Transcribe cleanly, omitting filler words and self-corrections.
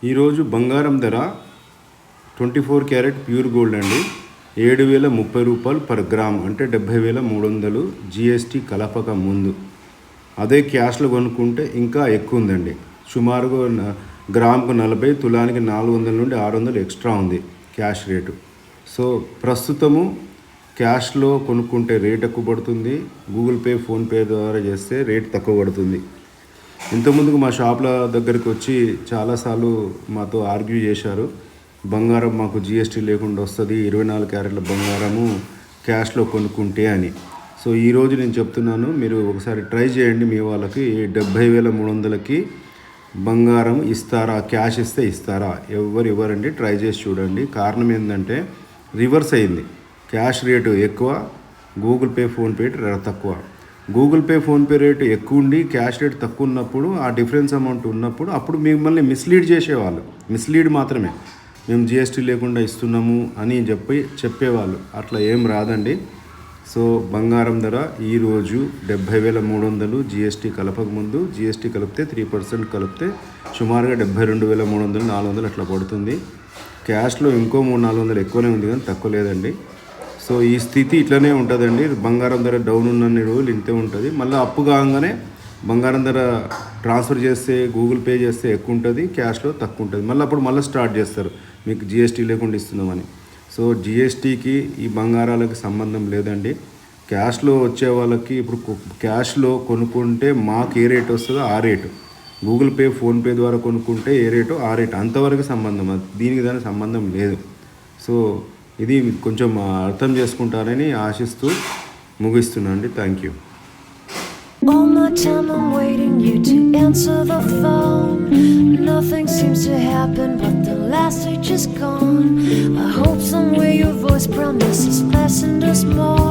ఈరోజు బంగారం ధర 24 క్యారెట్ ప్యూర్ గోల్డ్ అండి 7,030 రూపాయలు పర్ గ్రామ్, అంటే 70,300 జిఎస్టీ కలపక ముందు. అదే క్యాష్లో కొనుక్కుంటే ఇంకా ఎక్కువ ఉందండి. సుమారుగా గ్రాముకు 40, తులానికి 400 నుండి 600 ఎక్స్ట్రా ఉంది క్యాష్ రేటు. సో ప్రస్తుతము క్యాష్లో కొనుక్కుంటే రేట్ ఎక్కువ పడుతుంది, గూగుల్ పే, ఫోన్పే ద్వారా చేస్తే రేట్ తక్కువ పడుతుంది. ఇంతకుముందుకు మా షాప్ల దగ్గరికి వచ్చి చాలాసార్లు మాతో ఆర్గ్యూ చేశారు, బంగారం మాకు జిఎస్టీ లేకుండా వస్తుంది 24 క్యారెట్ల బంగారము క్యాష్లో కొనుక్కుంటే అని. సో ఈరోజు నేను చెప్తున్నాను, మీరు ఒకసారి ట్రై చేయండి. మీ వాళ్ళకి 70,300కి బంగారం ఇస్తారా, క్యాష్ ఇస్తే ఇస్తారా? ఎవరు ఇవ్వరండి. ట్రై చేసి చూడండి. కారణం ఏంటంటే రివర్స్ అయింది. క్యాష్ రేటు ఎక్కువ, గూగుల్ పే, ఫోన్పే రేటు తక్కువ. గూగుల్ పే, ఫోన్పే రేటు ఎక్కువ ఉండి క్యాష్ రేట్ తక్కువ ఉన్నప్పుడు, ఆ డిఫరెన్స్ అమౌంట్ ఉన్నప్పుడు అప్పుడు మిమ్మల్ని మిస్లీడ్ చేసేవాళ్ళు. మిస్లీడ్ మాత్రమే, మేము జిఎస్టీ లేకుండా ఇస్తున్నాము అని చెప్పేవాళ్ళు. అట్లా ఏం రాదండి. సో బంగారం ధర ఈరోజు 70,300 జిఎస్టీ కలపక ముందు. జిఎస్టీ కలిపితే 3% కలిపితే సుమారుగా 72,300, 400 అట్లా పడుతుంది. క్యాష్లో ఇంకో 300-400 ఎక్కువనే ఉంది, కానీ తక్కువ లేదండి. సో ఈ స్థితి ఇట్లనే ఉంటుందండి. బంగారం ధర డౌన్ ఉన్నన్ని రోజులు ఇంతే ఉంటుంది. మళ్ళీ అప్పు కాగానే బంగారం ధర ట్రాన్స్ఫర్ చేస్తే, గూగుల్ పే చేస్తే ఎక్కువ ఉంటుంది, క్యాష్లో తక్కువ ఉంటుంది. మళ్ళీ స్టార్ట్ చేస్తారు మీకు జిఎస్టీ లేకుండా ఇస్తున్నామని. సో జిఎస్టీకి ఈ బంగారాలకి సంబంధం లేదండి. క్యాష్లో వచ్చే వాళ్ళకి ఇప్పుడు క్యాష్లో కొనుక్కుంటే మాకు ఏ రేట్ వస్తుందో ఆ రేటు, గూగుల్ పే, ఫోన్పే ద్వారా కొనుక్కుంటే ఏ రేటో ఆ రేటు, అంతవరకు సంబంధం. దీనికి దానికి సంబంధం లేదు. సో ఇది కొంచెం అర్థం చేసుకుంటారని ఆశిస్తూ ముగిస్తున్నాను అండి. Thank you. All my time I'm waiting you to answer the phone. Nothing seems to happen, but the last stage is gone. I hope somewhere your voice promises less and us more.